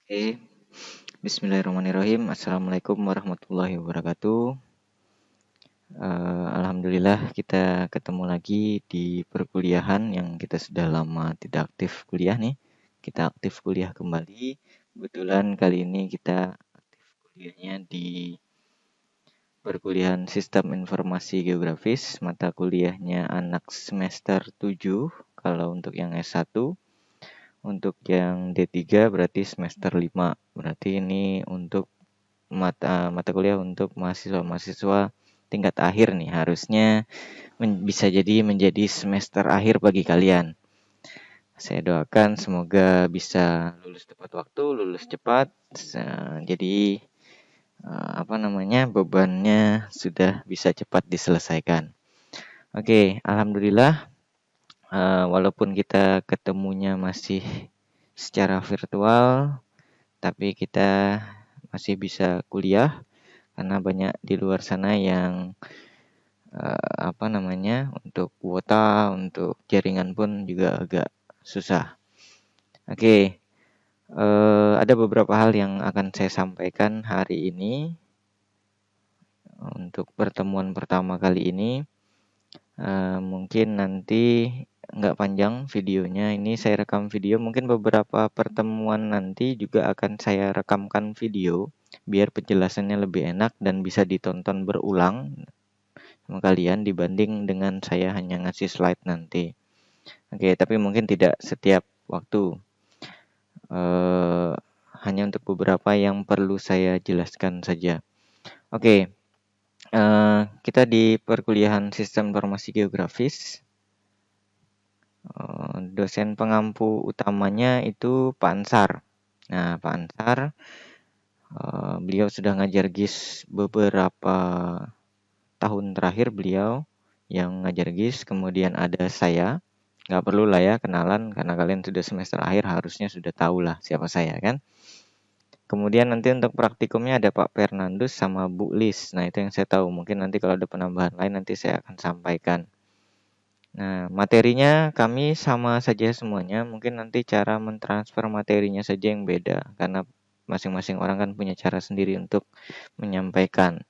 Oke, Bismillahirrahmanirrahim. Assalamualaikum warahmatullahi wabarakatuh. Alhamdulillah kita ketemu lagi di perkuliahan yang kita sudah lama tidak aktif kuliah nih. Kita aktif kuliah kembali. Kebetulan kali ini kita aktif kuliahnya di perkuliahan Sistem Informasi Geografis, mata kuliahnya anak semester 7 kalau untuk yang S1. Untuk yang D3 berarti semester 5. Berarti ini untuk mata kuliah untuk mahasiswa-mahasiswa tingkat akhir nih, harusnya bisa jadi menjadi semester akhir bagi kalian. Saya doakan semoga bisa lulus tepat waktu, lulus cepat. Jadi bebannya sudah bisa cepat diselesaikan. Oke, alhamdulillah, walaupun kita ketemunya masih secara virtual, tapi kita masih bisa kuliah karena banyak di luar sana yang untuk kuota, untuk jaringan pun juga agak susah. Oke, ada beberapa hal yang akan saya sampaikan hari ini untuk pertemuan pertama kali ini. Mungkin nanti nggak panjang videonya, ini saya rekam video, mungkin beberapa pertemuan nanti juga akan saya rekamkan video biar penjelasannya lebih enak dan bisa ditonton berulang sama kalian dibanding dengan saya hanya ngasih slide nanti. Oke, tapi mungkin tidak setiap waktu. Hanya untuk beberapa yang perlu saya jelaskan saja. Oke, kita di perkuliahan Sistem Informasi Geografis. Dosen pengampu utamanya itu Pak Ansar. Nah, Pak Ansar, beliau sudah ngajar GIS beberapa tahun terakhir, beliau yang ngajar GIS. Kemudian ada saya, nggak perlu lah ya kenalan karena kalian sudah semester akhir harusnya sudah tahu lah siapa saya kan. Kemudian nanti untuk praktikumnya ada Pak Fernandus sama Bu Lis. Nah, itu yang saya tahu. Mungkin nanti kalau ada penambahan lain nanti saya akan sampaikan. Nah, materinya kami sama saja semuanya. Mungkin nanti cara mentransfer materinya saja yang beda karena masing-masing orang kan punya cara sendiri untuk menyampaikan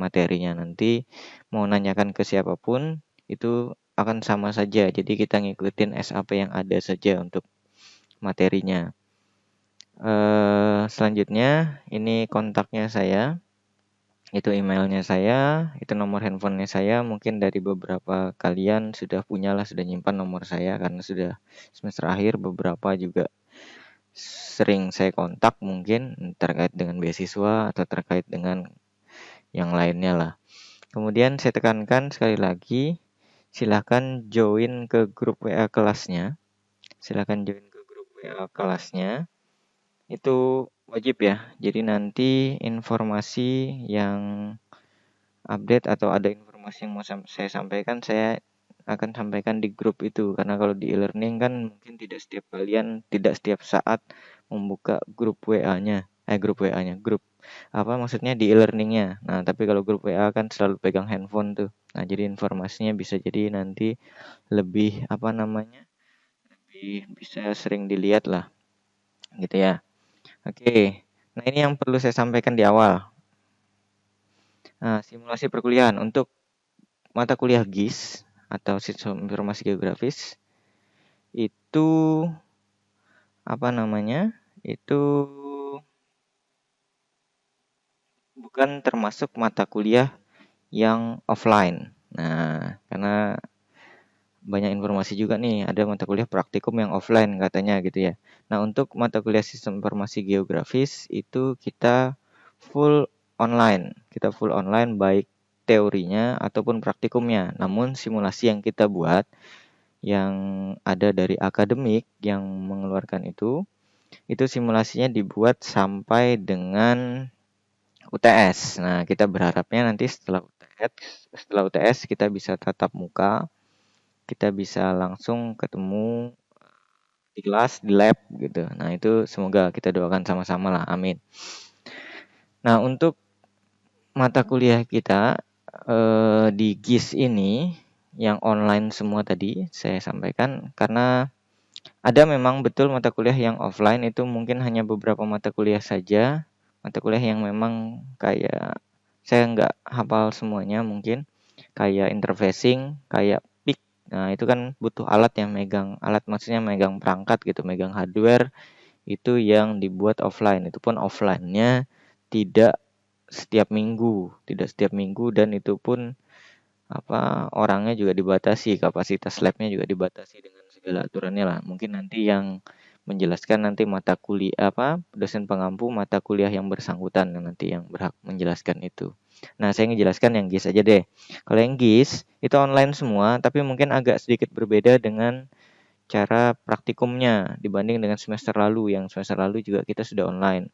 materinya. Nanti mau nanyakan ke siapapun itu akan sama saja. Jadi kita ngikutin SAP yang ada saja untuk materinya. Selanjutnya ini kontaknya saya, itu emailnya saya, itu nomor handphonenya saya. Mungkin dari beberapa kalian sudah nyimpan nomor saya karena sudah semester akhir. Beberapa juga sering saya kontak mungkin terkait dengan beasiswa atau terkait dengan yang lainnya lah. Kemudian saya tekankan sekali lagi, silahkan join ke grup WA kelasnya. Itu wajib ya. Jadi nanti informasi yang update atau ada informasi yang mau saya sampaikan, saya akan sampaikan di grup itu. Karena kalau di e-learning kan mungkin tidak setiap saat membuka grup WA-nya. Maksudnya di e-learningnya. Nah, tapi kalau grup WA kan selalu pegang handphone tuh. Nah, jadi informasinya bisa jadi nanti lebih lebih bisa sering dilihat lah. Gitu ya. Oke, nah ini yang perlu saya sampaikan di awal. Nah, simulasi perkuliahan untuk mata kuliah GIS atau Sistem Informasi Geografis itu itu bukan termasuk mata kuliah yang offline. Nah, karena banyak informasi juga nih, ada mata kuliah praktikum yang offline katanya gitu ya. Nah, untuk mata kuliah Sistem Informasi Geografis itu kita full online. Kita full online baik teorinya ataupun praktikumnya. Namun simulasi yang kita buat yang ada dari akademik yang mengeluarkan itu simulasinya dibuat sampai dengan UTS. Nah, kita berharapnya nanti setelah UTS kita bisa tatap muka, kita bisa langsung ketemu di kelas, di lab gitu. Nah, itu semoga kita doakan sama-sama lah. Amin. Nah, untuk mata kuliah kita di GIS ini yang online semua tadi saya sampaikan karena Ada memang betul mata kuliah yang offline itu mungkin hanya beberapa mata kuliah saja. Mata kuliah yang memang kayak saya nggak hafal semuanya mungkin. Kayak interfacing, kayak PIC. Nah, itu kan butuh alat yang megang, alat maksudnya megang perangkat gitu, megang hardware. Itu yang dibuat offline. Itu pun offline-nya tidak tidak setiap minggu dan itu pun orangnya juga dibatasi, kapasitas labnya juga dibatasi dengan segala aturannya lah. Mungkin nanti yang menjelaskan nanti mata kuliah dosen pengampu mata kuliah yang bersangkutan nanti yang berhak menjelaskan itu. Nah, saya ngejelaskan yang GIS aja deh. Kalau yang GIS itu online semua, tapi mungkin agak sedikit berbeda dengan cara praktikumnya dibanding dengan semester lalu. Yang semester lalu juga kita sudah online.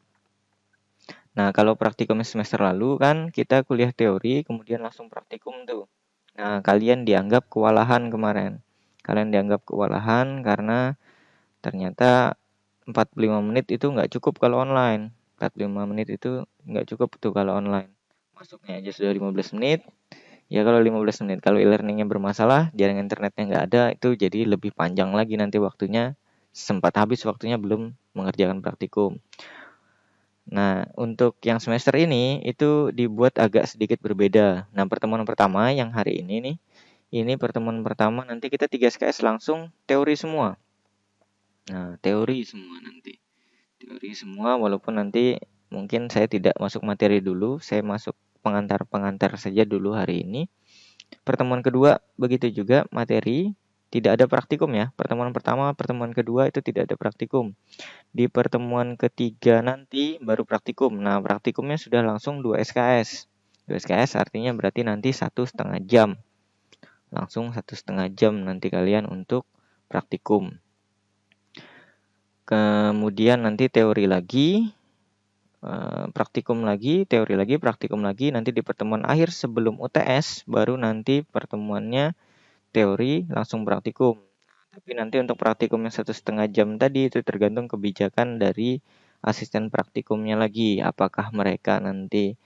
Nah, kalau praktikum semester lalu kan kita kuliah teori, kemudian langsung praktikum tuh. Nah, kalian dianggap kewalahan kemarin. Kalian dianggap kewalahan karena ternyata 45 menit itu nggak cukup kalau online. 45 menit itu nggak cukup tuh kalau online. Masuknya aja sudah 15 menit. Ya kalau 15 menit. Kalau e-learningnya bermasalah, jaringan internetnya nggak ada, itu jadi lebih panjang lagi nanti waktunya. Sempat habis waktunya belum mengerjakan praktikum. Nah, untuk yang semester ini itu dibuat agak sedikit berbeda. Nah, pertemuan pertama yang hari ini nih, ini pertemuan pertama nanti kita 3 SKS langsung teori semua. Nah, teori semua nanti. Teori semua walaupun nanti mungkin saya tidak masuk materi dulu, saya masuk pengantar-pengantar saja dulu hari ini. Pertemuan kedua begitu juga materi, tidak ada praktikum ya. Pertemuan pertama, pertemuan kedua itu tidak ada praktikum. Di pertemuan ketiga nanti baru praktikum. Nah, praktikumnya sudah langsung 2 SKS. 2 SKS artinya berarti nanti 1,5 jam. Langsung 1,5 jam nanti kalian untuk praktikum. Kemudian nanti teori lagi, praktikum lagi, teori lagi, praktikum lagi. Nanti di pertemuan akhir sebelum UTS baru nanti pertemuannya teori langsung praktikum. Tapi nanti untuk praktikum yang 1,5 jam tadi itu tergantung kebijakan dari asisten praktikumnya lagi. Apakah mereka nanti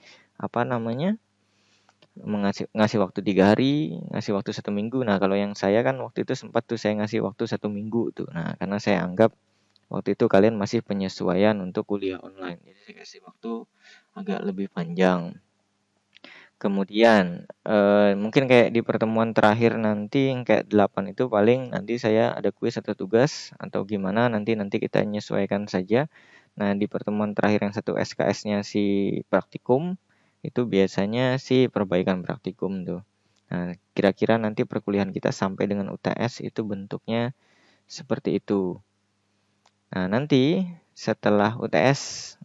ngasih waktu 3 hari, ngasih waktu 1 minggu. Nah, kalau yang saya kan waktu itu sempat tuh saya ngasih waktu 1 minggu tuh. Nah, karena saya anggap waktu itu kalian masih penyesuaian untuk kuliah online. Jadi saya kasih waktu agak lebih panjang. Kemudian mungkin kayak di pertemuan terakhir nanti yang kayak 8 itu paling nanti saya ada kuis atau tugas atau gimana nanti kita menyesuaikan saja. Nah, di pertemuan terakhir yang 1 SKS-nya si praktikum itu biasanya sih perbaikan praktikum tuh. Nah, kira-kira nanti perkuliahan kita sampai dengan UTS itu bentuknya seperti itu. Nah, nanti setelah UTS,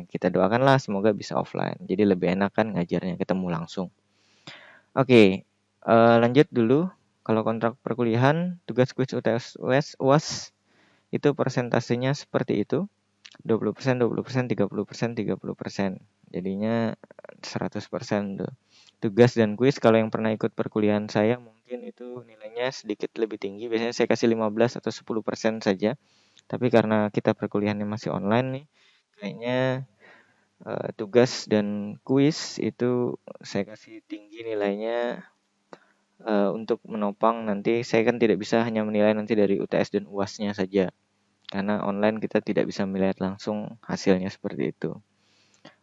kita doakanlah semoga bisa offline. Jadi lebih enak kan ngajarnya ketemu langsung. Oke, lanjut dulu. Kalau kontrak perkuliahan, tugas kuis UTS UAS itu persentasenya seperti itu. 20%, 20%, 30%, 30%. Jadinya 100% tuh. Tugas dan kuis kalau yang pernah ikut perkuliahan saya mungkin itu nilainya sedikit lebih tinggi. Biasanya saya kasih 15 atau 10% saja. Tapi karena kita perkuliahannya masih online nih, kayaknya tugas dan kuis itu saya kasih tinggi nilainya untuk menopang nanti saya kan tidak bisa hanya menilai nanti dari UTS dan UASnya saja. Karena online kita tidak bisa melihat langsung hasilnya seperti itu.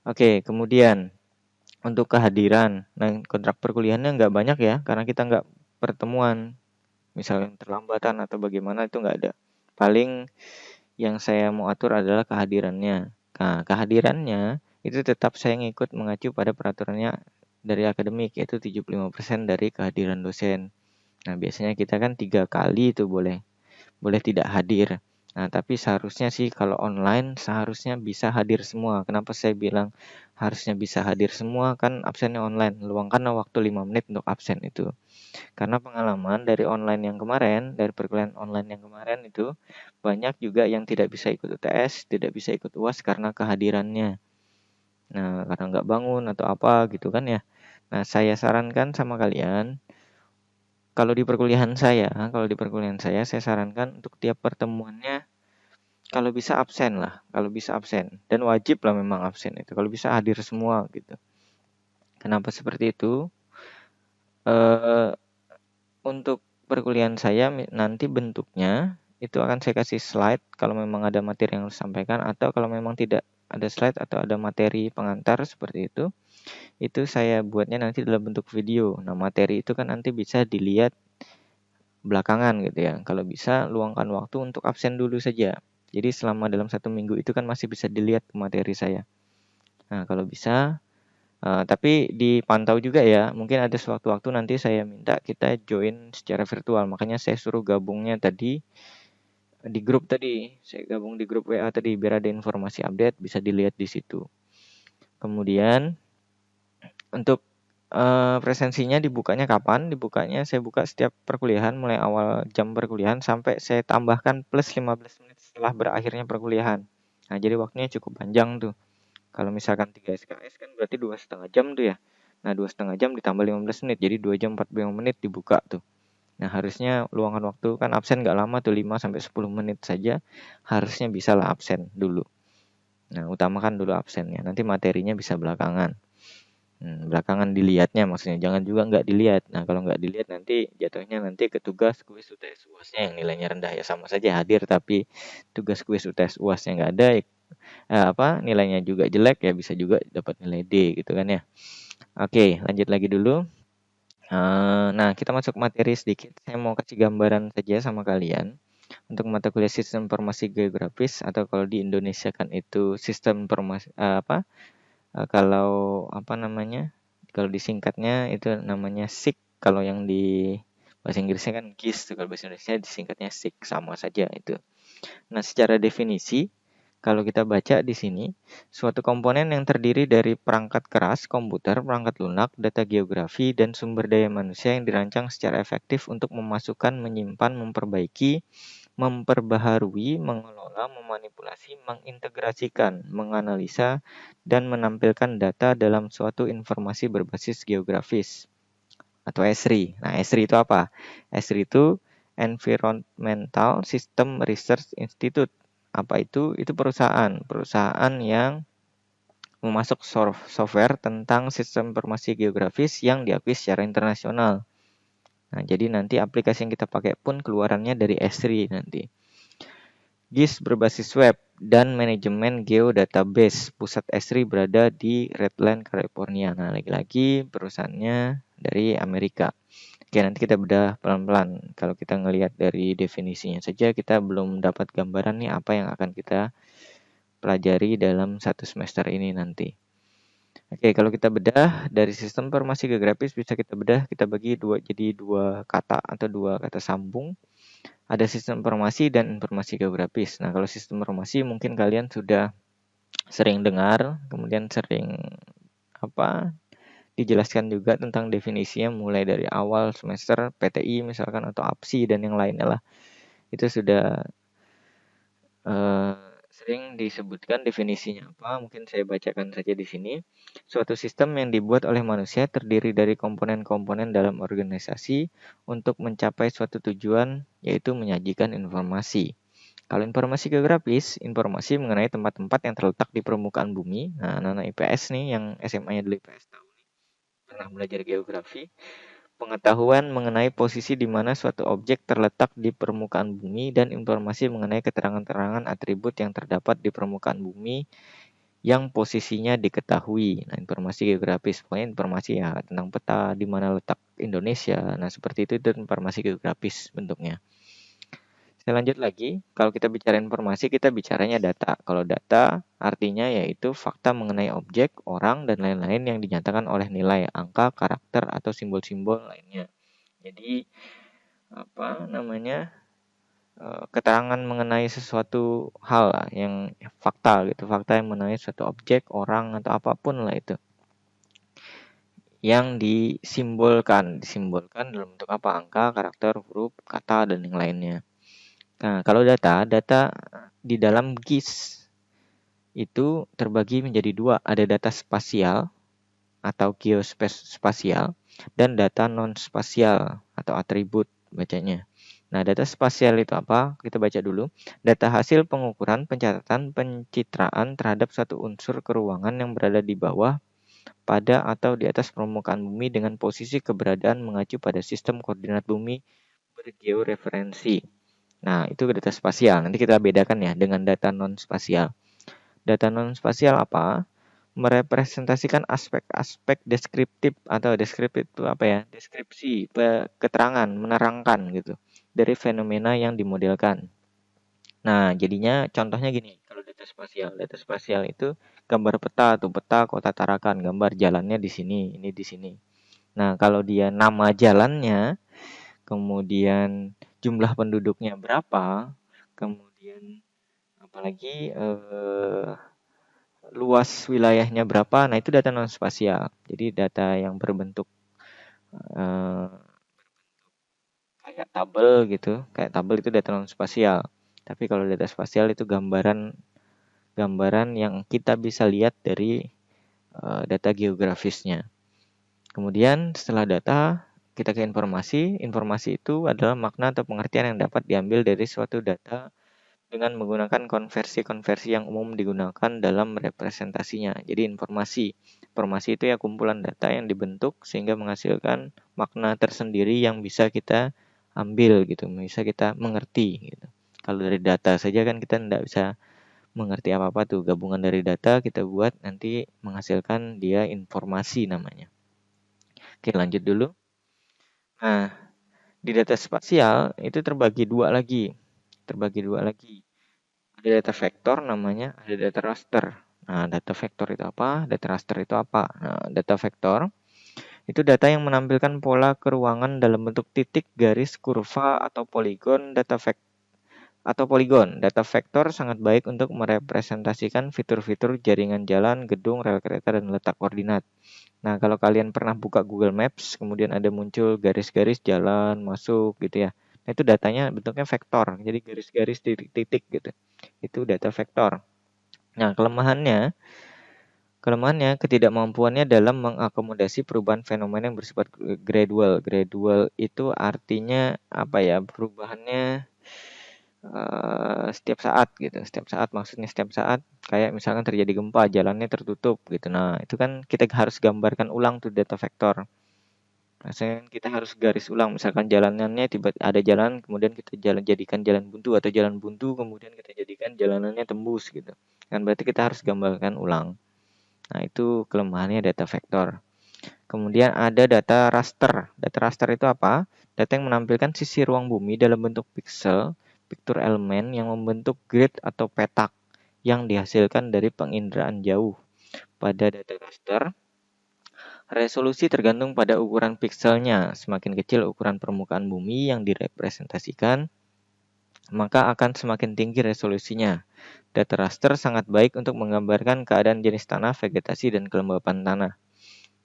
Oke, kemudian untuk kehadiran. Nah, kontrak perkuliahannya nggak banyak ya, karena kita nggak pertemuan. Misalnya terlambatan atau bagaimana itu nggak ada. Paling yang saya mau atur adalah kehadirannya. Nah, kehadirannya itu tetap saya ngikut mengacu pada peraturannya dari akademik, yaitu 75% dari kehadiran dosen. Nah, biasanya kita kan 3 kali itu boleh tidak hadir. Nah, tapi seharusnya sih kalau online seharusnya bisa hadir semua. Kenapa saya bilang harusnya bisa hadir semua? Kan absennya online. Luangkanlah waktu 5 menit untuk absen itu. Karena pengalaman dari online yang kemarin, dari perkuliahan online yang kemarin itu banyak juga yang tidak bisa ikut UTS, tidak bisa ikut UAS karena kehadirannya. Nah, karena nggak bangun atau apa gitu kan ya. Nah, saya sarankan sama kalian kalau di perkuliahan saya sarankan untuk tiap pertemuannya kalau bisa absen lah, kalau bisa absen dan wajib lah memang absen itu. Kalau bisa hadir semua gitu. Kenapa seperti itu? Untuk perkuliahan saya nanti bentuknya itu akan saya kasih slide kalau memang ada materi yang harus disampaikan, atau kalau memang tidak ada slide atau ada materi pengantar seperti itu saya buatnya nanti dalam bentuk video. Nah, materi itu kan nanti bisa dilihat belakangan gitu ya. Kalau bisa luangkan waktu untuk absen dulu saja. Jadi selama dalam 1 minggu itu kan masih bisa dilihat materi saya. Nah, kalau bisa, tapi dipantau juga ya. Mungkin ada sewaktu-waktu nanti saya minta kita join secara virtual. Makanya saya suruh gabungnya tadi di grup tadi. Saya gabung di grup WA tadi biar ada informasi update bisa dilihat di situ. Kemudian untuk presensinya dibukanya kapan? Dibukanya saya buka setiap perkuliahan mulai awal jam perkuliahan sampai saya tambahkan plus 15 menit setelah berakhirnya perkuliahan. Nah, jadi waktunya cukup panjang tuh. Kalau misalkan 3 SKS kan berarti 2,5 jam tuh ya. Nah, 2,5 jam ditambah 15 menit, jadi 2 jam 45 menit dibuka tuh. Nah, harusnya luangkan waktu kan absen nggak lama tuh 5 sampai 10 menit saja. Harusnya bisa lah absen dulu. Nah, utamakan dulu absennya. Nanti materinya bisa belakangan. Belakangan dilihatnya maksudnya, jangan juga nggak dilihat. Nah, kalau nggak dilihat nanti jatuhnya nanti ke tugas kuis UTS UASnya yang nilainya rendah ya, sama saja hadir tapi tugas kuis UTS UASnya nggak ada, nilainya juga jelek ya bisa juga dapat nilai D gitu kan ya. Oke, lanjut lagi dulu. Nah, kita masuk materi sedikit. Saya mau kasih gambaran saja sama kalian untuk mata kuliah Sistem Informasi Geografis, atau kalau di Indonesia kan itu Sistem Informasi kalau kalau disingkatnya itu namanya SIG. Kalau yang di bahasa Inggrisnya kan GIS tuh, kalau bahasa Indonesia disingkatnya SIG, sama saja itu. Nah, secara definisi kalau kita baca di sini, suatu komponen yang terdiri dari perangkat keras, komputer, perangkat lunak, data geografi, dan sumber daya manusia yang dirancang secara efektif untuk memasukkan, menyimpan, memperbaiki, memperbaharui, mengelola, memanipulasi, mengintegrasikan, menganalisa, dan menampilkan data dalam suatu informasi berbasis geografis atau ESRI. Nah, ESRI itu apa? ESRI itu Environmental System Research Institute. Apa itu? Itu perusahaan yang memasuk software tentang sistem informasi geografis yang diakui secara internasional. Nah, jadi nanti aplikasi yang kita pakai pun keluarannya dari ESRI nanti. GIS berbasis web dan manajemen geodatabase. Pusat ESRI berada di Redland, California. Nah, lagi-lagi perusahaannya dari Amerika. Oke, nanti kita bedah pelan-pelan. Kalau kita ngelihat dari definisinya saja, kita belum dapat gambaran nih apa yang akan kita pelajari dalam 1 semester ini nanti. Oke, kalau kita bedah dari sistem informasi geografis bisa kita bedah, kita bagi jadi dua kata atau dua kata sambung. Ada sistem informasi dan informasi geografis. Nah, kalau sistem informasi mungkin kalian sudah sering dengar, kemudian sering dijelaskan juga tentang definisinya mulai dari awal semester PTI misalkan atau APSI dan yang lainnya lah. Itu sudah sering disebutkan definisinya apa, mungkin saya bacakan saja di sini. Suatu sistem yang dibuat oleh manusia terdiri dari komponen-komponen dalam organisasi untuk mencapai suatu tujuan, yaitu menyajikan informasi. Kalau informasi geografis, informasi mengenai tempat-tempat yang terletak di permukaan bumi. Nah, anak-anak IPS nih yang SMA-nya dulu IPS tahu nih, pernah belajar geografi. Pengetahuan mengenai posisi di mana suatu objek terletak di permukaan bumi dan informasi mengenai keterangan-keterangan atribut yang terdapat di permukaan bumi yang posisinya diketahui. Nah, informasi geografis, pokoknya informasi ya tentang peta di mana letak Indonesia. Nah, seperti itu informasi geografis bentuknya. Saya lanjut lagi, kalau kita bicara informasi, kita bicaranya data. Kalau data artinya yaitu fakta mengenai objek, orang, dan lain-lain yang dinyatakan oleh nilai, angka, karakter, atau simbol-simbol lainnya. Jadi keterangan mengenai sesuatu hal lah, yang fakta gitu, fakta yang mengenai suatu objek, orang, atau apapun lah itu. Yang disimbolkan dalam bentuk apa? Angka, karakter, huruf, kata, dan yang lainnya. Nah, kalau data di dalam GIS itu terbagi menjadi dua. Ada data spasial atau geospasial dan data non-spasial atau atribut bacanya. Nah, data spasial itu apa? Kita baca dulu. Data hasil pengukuran, pencatatan, pencitraan terhadap suatu unsur keruangan yang berada di bawah, pada atau di atas permukaan bumi dengan posisi keberadaan mengacu pada sistem koordinat bumi bergeoreferensi. Nah, itu data spasial. Nanti kita bedakan ya dengan data non-spasial. Data non-spasial apa? Merepresentasikan aspek-aspek deskriptif atau deskriptif itu apa ya? Deskripsi, keterangan, menerangkan gitu dari fenomena yang dimodelkan. Nah, jadinya contohnya gini, kalau data spasial itu gambar peta atau peta kota Tarakan, gambar jalannya di sini, ini di sini. Nah, kalau dia nama jalannya, kemudian jumlah penduduknya berapa, kemudian apalagi luas wilayahnya berapa, nah itu data non spasial. Jadi data yang berbentuk eh, kayak tabel gitu, kayak tabel itu data non spasial. Tapi kalau data spasial itu gambaran yang kita bisa lihat dari data geografisnya. Kemudian setelah data kita ke informasi. Informasi itu adalah makna atau pengertian yang dapat diambil dari suatu data dengan menggunakan konversi-konversi yang umum digunakan dalam representasinya. Jadi informasi itu ya kumpulan data yang dibentuk sehingga menghasilkan makna tersendiri yang bisa kita ambil gitu, bisa kita mengerti gitu. Kalau dari data saja kan kita tidak bisa mengerti apa-apa tuh. Gabungan dari data kita buat nanti menghasilkan dia informasi namanya. Oke, lanjut dulu. Nah, di data spasial itu terbagi dua lagi. Terbagi dua lagi. Ada data vektor namanya, ada data raster. Nah, data vektor itu apa? Data raster itu apa? Nah, data vektor itu data yang menampilkan pola keruangan dalam bentuk titik, garis, kurva, atau poligon. Data vektor sangat baik untuk merepresentasikan fitur-fitur jaringan jalan, gedung, rel kereta, dan letak koordinat. Nah, kalau kalian pernah buka Google Maps, kemudian ada muncul garis-garis jalan masuk gitu ya. Nah, itu datanya bentuknya vektor. Jadi garis-garis titik-titik gitu. Itu data vektor. Nah, kelemahannya ketidakmampuannya dalam mengakomodasi perubahan fenomena yang bersifat gradual. Gradual itu artinya apa ya? Perubahannya setiap saat gitu. Setiap saat maksudnya setiap saat kayak misalkan terjadi gempa, jalannya tertutup gitu. Nah, itu kan kita harus gambarkan ulang tuh data vektor. Misalkan kita harus garis ulang, misalkan jalanannya tiba ada jalan, kemudian kita jadikan jalan buntu atau jalan buntu, kemudian kita jadikan jalanannya tembus gitu. Kan berarti kita harus gambarkan ulang. Nah, itu kelemahannya data vektor. Kemudian ada data raster. Data raster itu apa? Data yang menampilkan sisi ruang bumi dalam bentuk pixel, picture element yang membentuk grid atau petak yang dihasilkan dari penginderaan jauh. Pada data raster, resolusi tergantung pada ukuran pikselnya. Semakin kecil ukuran permukaan bumi yang direpresentasikan, maka akan semakin tinggi resolusinya. Data raster sangat baik untuk menggambarkan keadaan jenis tanah, vegetasi, dan kelembapan tanah.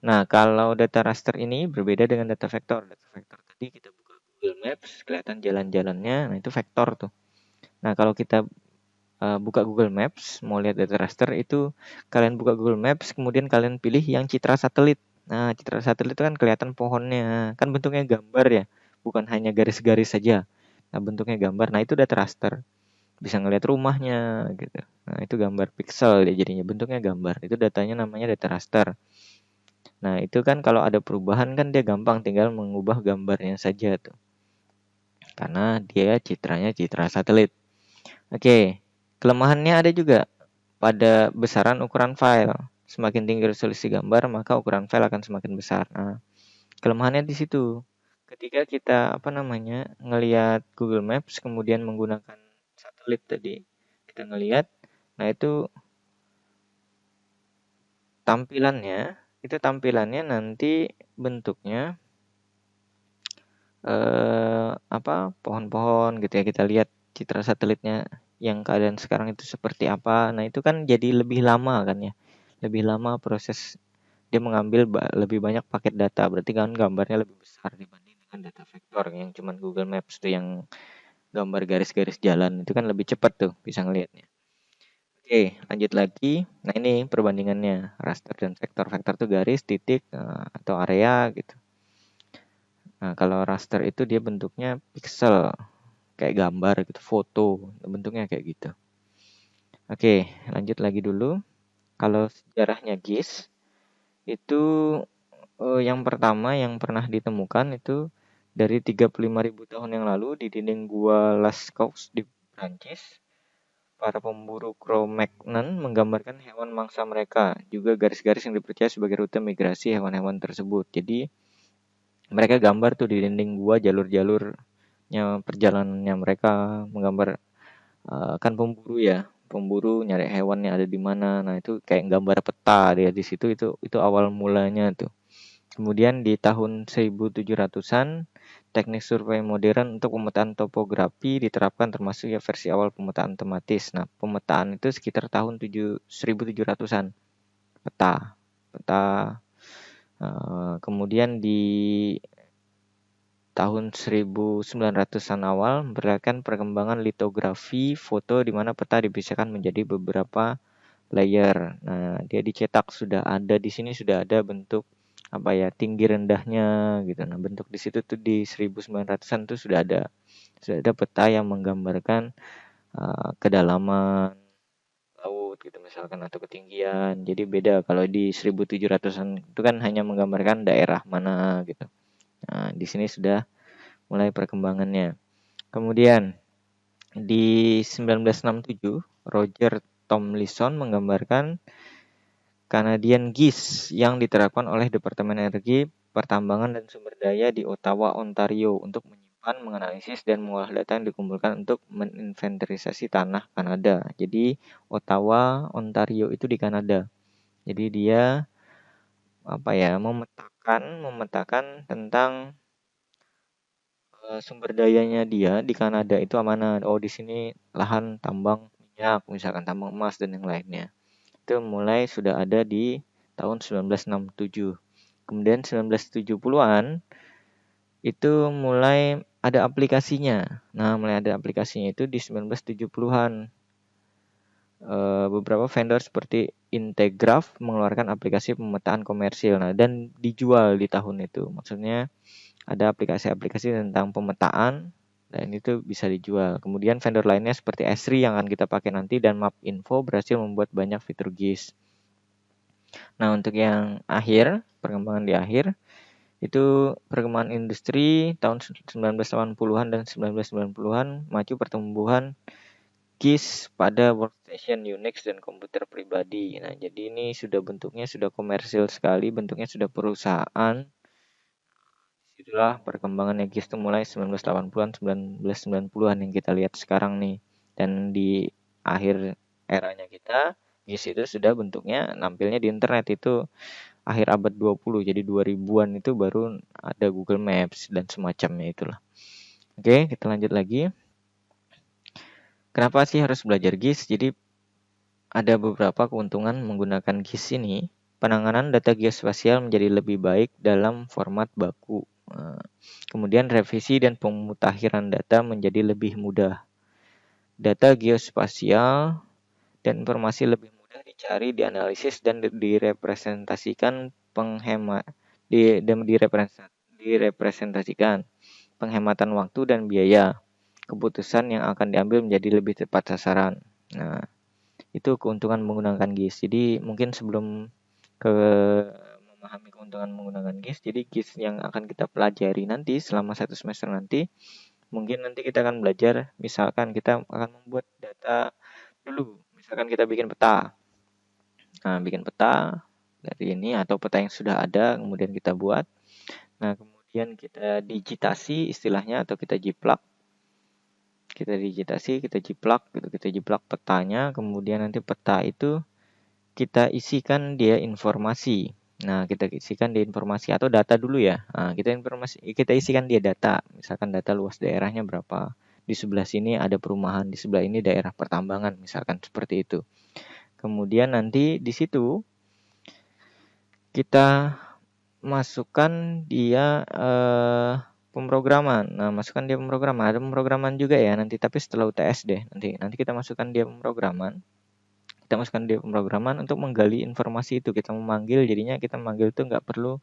Nah, kalau data raster ini berbeda dengan data vektor. Data vektor tadi kita buka Google Maps, kelihatan jalan-jalannya, nah itu vektor tuh. Nah, kalau kita buka Google Maps, mau lihat data raster itu kalian buka Google Maps, kemudian kalian pilih yang citra satelit. Nah, citra satelit itu kan kelihatan pohonnya, kan bentuknya gambar ya, bukan hanya garis-garis saja. Nah, bentuknya gambar. Nah, itu data raster. Bisa ngelihat rumahnya gitu. Nah, itu gambar pixel ya jadinya, bentuknya gambar. Itu datanya namanya data raster. Nah, itu kan kalau ada perubahan kan dia gampang tinggal mengubah gambarnya saja tuh. Karena dia citranya citra satelit. Oke, kelemahannya ada juga pada besaran ukuran file. Semakin tinggi resolusi gambar, maka ukuran file akan semakin besar. Nah, kelemahannya di situ. Ketika kita ngelihat Google Maps kemudian menggunakan satelit tadi, kita ngelihat, nah itu tampilannya nanti bentuknya pohon-pohon gitu ya, kita lihat citra satelitnya yang keadaan sekarang itu seperti apa. Nah, itu kan jadi lebih lama kan ya. Lebih lama proses dia mengambil lebih banyak paket data. Berarti kan gambarnya lebih besar dibanding dengan data vektor yang cuman Google Maps tuh yang gambar garis-garis jalan itu kan lebih cepat tuh bisa ngelihatnya. Oke, lanjut lagi. Nah, ini perbandingannya raster dan vektor. Vektor tuh garis, titik, atau area gitu. Nah, kalau raster itu dia bentuknya pixel, kayak gambar gitu, foto, bentuknya kayak gitu. Oke, lanjut lagi dulu. Kalau sejarahnya GIS itu yang pertama yang pernah ditemukan itu Dari 35.000 tahun yang lalu di dinding Gua Lascaux di Prancis, para pemburu Cro-Magnon menggambarkan hewan mangsa mereka, juga garis-garis yang dipercaya sebagai rute migrasi hewan-hewan tersebut. Jadi mereka gambar tuh di dinding gua jalur-jalurnya perjalanannya mereka, menggambar kan pemburu ya, pemburu nyari hewannya ada di mana. Nah, itu kayak gambar peta dia di situ, itu awal mulanya tuh. Kemudian di tahun 1700-an, teknik survei modern untuk pemetaan topografi diterapkan, termasuk ya versi awal pemetaan tematis. Nah, pemetaan itu sekitar tahun 1700-an. Peta. Peta. Kemudian di tahun 1900-an awal memperlihatkan perkembangan litografi foto di mana peta dipisahkan menjadi beberapa layer. Nah, dia dicetak sudah ada di sini, sudah ada bentuk apa ya, tinggi rendahnya gitu. Nah, bentuk di situ tuh di 1900-an tuh sudah ada peta yang menggambarkan kedalaman laut gitu misalkan atau ketinggian. Jadi beda kalau di 1700-an itu kan hanya menggambarkan daerah mana gitu. Nah, di sini sudah mulai perkembangannya. Kemudian di 1967 Roger Tomlinson menggambarkan Canadian Geese yang diterapkan oleh Departemen Energi, Pertambangan dan Sumber Daya di Ottawa, Ontario untuk menyimpan, menganalisis dan mengolah data yang dikumpulkan untuk meninventarisasi tanah Kanada. Jadi Ottawa, Ontario itu di Kanada. Jadi dia apa ya, memetakan tentang sumber dayanya dia di Kanada itu mana. Oh, di sini lahan tambang minyak, misalkan tambang emas dan yang lainnya. Itu mulai sudah ada di tahun 1967. Kemudian 1970-an itu mulai ada aplikasinya. Nah, mulai ada aplikasinya itu di 1970-an. Beberapa vendor seperti Integraph mengeluarkan aplikasi pemetaan komersil. Nah, dan dijual di tahun itu. Maksudnya ada aplikasi-aplikasi tentang pemetaan dan itu bisa dijual. Kemudian vendor lainnya seperti Esri yang akan kita pakai nanti dan Mapinfo berhasil membuat banyak fitur GIS. Nah, untuk yang akhir, perkembangan di akhir, itu perkembangan industri tahun 1980-an dan 1990-an maju pertumbuhan GIS pada workstation Unix dan komputer pribadi. Nah, jadi ini sudah bentuknya sudah komersil sekali, bentuknya sudah perusahaan. Itulah perkembangan GIS itu mulai 1980-an, 1990-an yang kita lihat sekarang nih. Dan di akhir eranya kita, GIS itu sudah bentuknya nampilnya di internet itu akhir abad 20, jadi 2000-an itu baru ada Google Maps dan semacamnya itulah. Oke, kita lanjut lagi. Kenapa sih harus belajar GIS? Jadi ada beberapa keuntungan menggunakan GIS ini. Penanganan data geospasial menjadi lebih baik dalam format baku. Kemudian revisi dan pemutakhiran data menjadi lebih mudah. Data geospasial dan informasi lebih mudah dicari, dianalisis dan direpresentasikan direpresentasikan penghematan waktu dan biaya. Keputusan yang akan diambil menjadi lebih tepat sasaran. Nah, itu keuntungan menggunakan GIS. Jadi mungkin sebelum ke memahami keuntungan menggunakan GIS, jadi GIS yang akan kita pelajari nanti selama 1 semester nanti, mungkin nanti kita akan belajar, misalkan kita akan membuat data dulu, misalkan kita bikin peta. Nah, bikin peta dari ini atau peta yang sudah ada, kemudian kita buat. Nah, kemudian kita digitasi istilahnya atau kita jiplak. Kita jiplak gitu, kita jiplak petanya, kemudian nanti peta itu kita isikan dia informasi. Nah, kita isikan dia informasi atau data dulu ya. Nah, kita isikan dia data. Misalkan data luas daerahnya berapa. Di sebelah sini ada perumahan, di sebelah ini daerah pertambangan, misalkan seperti itu. Kemudian nanti di situ kita masukkan dia pemrograman. Nah, masukkan dia pemrograman. Ada pemrograman juga ya nanti, tapi setelah UTS deh. Nanti kita masukkan dia pemrograman. Kita masukkan dia pemrograman untuk menggali informasi itu. Kita memanggil, jadinya kita memanggil itu nggak perlu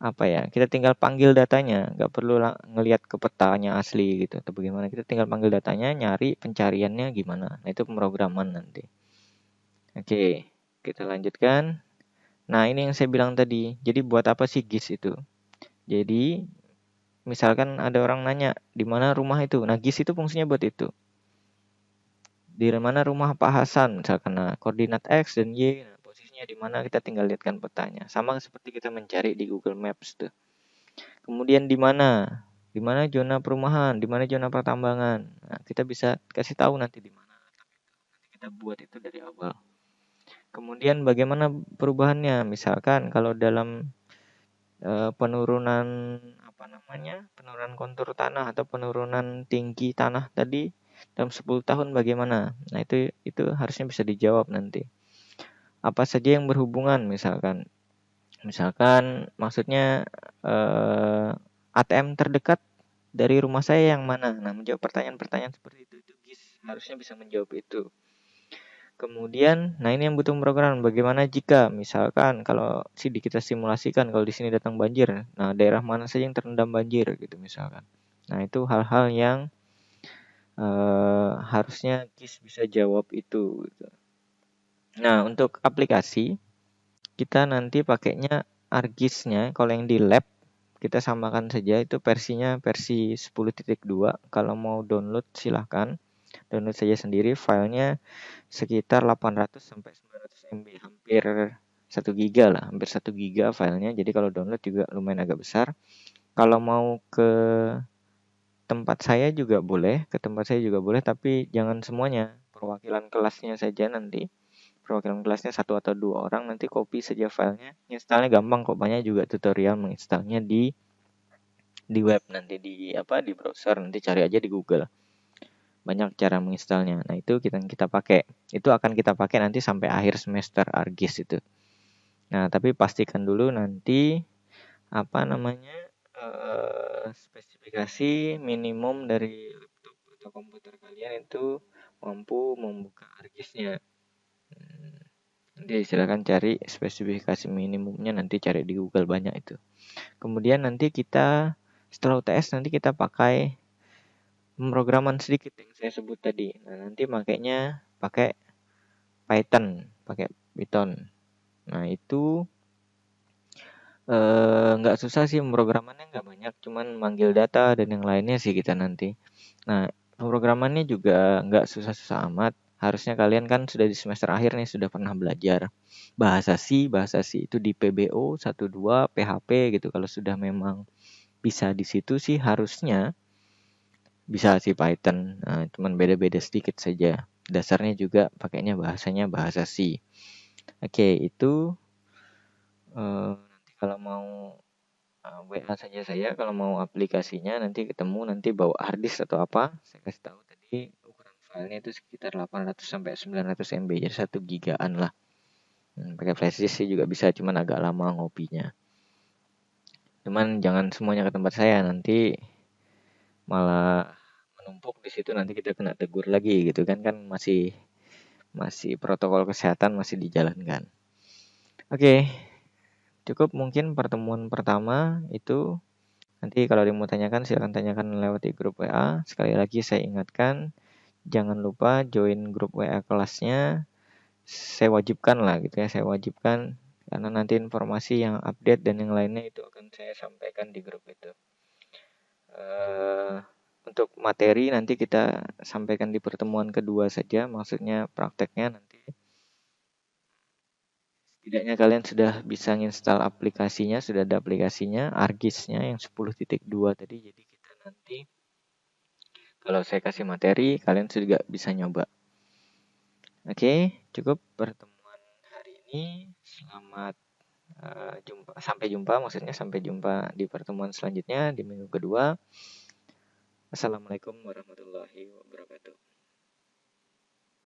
apa ya, kita tinggal panggil datanya, nggak perlu ngelihat ke petanya asli gitu atau bagaimana. Kita tinggal panggil datanya, nyari pencariannya gimana. Nah, itu pemrograman nanti. Oke, kita lanjutkan. Nah, ini yang saya bilang tadi. Jadi buat apa sih GIS itu? Jadi misalkan ada orang nanya di mana rumah itu. Nah, GIS itu fungsinya buat itu. Di mana rumah Pak Hasan misalkan. Nah, koordinat X dan Y, nah, posisinya di mana kita tinggal lihatkan petanya. Sama seperti kita mencari di Google Maps tuh. Kemudian di mana? Di mana zona perumahan, di mana zona pertambangan. Nah, kita bisa kasih tahu nanti di mana. Nanti kita buat itu dari awal. Kemudian bagaimana perubahannya? Misalkan kalau dalam penurunan apa namanya? Penurunan kontur tanah atau penurunan tinggi tanah tadi dalam 10 tahun bagaimana? Nah, itu harusnya bisa dijawab nanti. Apa saja yang berhubungan misalkan. Misalkan maksudnya ATM terdekat dari rumah saya yang mana? Nah, menjawab pertanyaan-pertanyaan seperti itu GIS harusnya bisa menjawab itu. Kemudian, nah ini yang butuh program. Bagaimana jika misalkan kalau kita simulasikan kalau di sini datang banjir, nah daerah mana saja yang terendam banjir gitu misalkan. Nah, itu hal-hal yang harusnya GIS bisa jawab itu gitu. Nah, untuk aplikasi kita nanti pakainya ArcGIS-nya kalau yang di lab kita samakan saja itu versinya versi 10.2. Kalau mau download silahkan download saja sendiri, filenya sekitar 800 sampai 900 MB, hampir 1 giga lah, hampir 1 giga filenya. Jadi kalau download juga lumayan agak besar. Kalau mau ke tempat saya juga boleh, tapi jangan semuanya. Perwakilan kelasnya saja nanti. Perwakilan kelasnya 1 atau 2 orang, nanti copy saja filenya. Installnya gampang kok, banyak juga tutorial menginstalnya di web nanti di browser, nanti cari aja di Google. Banyak cara menginstalnya. Nah, itu kita pakai. Itu akan kita pakai nanti sampai akhir semester ArcGIS itu. Nah, tapi pastikan dulu nanti apa namanya? Spesifikasi minimum dari laptop atau komputer kalian itu mampu membuka ArcGIS-nya. Nanti silakan cari spesifikasi minimumnya, nanti cari di Google banyak itu. Kemudian nanti kita setelah UTS nanti kita pakai pemrograman sedikit yang saya sebut tadi. Nah, nanti makainya pakai Python, pakai Python. Nah, itu nggak susah sih, pemrogramannya nggak banyak, cuman manggil data dan yang lainnya sih kita nanti. Nah, pemrogramannya juga nggak susah-susah amat. Harusnya kalian kan sudah di semester akhir nih, sudah pernah belajar bahasa C itu di PBO 1-2, PHP gitu. Kalau sudah memang bisa di situ sih harusnya bisa sih Python. Nah, cuman beda-beda sedikit saja. Dasarnya juga pakainya bahasanya bahasa C. Oke, itu nanti kalau mau WA saja saya, kalau mau aplikasinya nanti ketemu, nanti bawa harddisk atau apa, saya kasih tahu tadi ukuran filenya itu sekitar 800 sampai 900 MB, jadi 1 gigaan lah. Pakai flash disk sih juga bisa, cuman agak lama ngopinya. Cuman jangan semuanya ke tempat saya, nanti malah menumpuk di situ, nanti kita kena tegur lagi gitu kan masih protokol kesehatan masih dijalankan. Oke, cukup mungkin pertemuan pertama itu. Nanti kalau ada yang mau tanyakan silahkan tanyakan lewat di grup WA. Sekali lagi saya ingatkan, jangan lupa join grup WA kelasnya. Saya wajibkan lah gitu ya, saya wajibkan karena nanti informasi yang update dan yang lainnya itu akan saya sampaikan di grup itu. Untuk materi nanti kita sampaikan di pertemuan kedua saja, maksudnya prakteknya nanti. Setidaknya kalian sudah bisa install aplikasinya, sudah ada aplikasinya, ArcGIS-nya yang 10.2 tadi. Jadi kita nanti kalau saya kasih materi, kalian juga bisa nyoba. Oke, cukup pertemuan hari ini. Selamat jumpa. Sampai jumpa di pertemuan selanjutnya di minggu kedua. Assalamualaikum warahmatullahi wabarakatuh.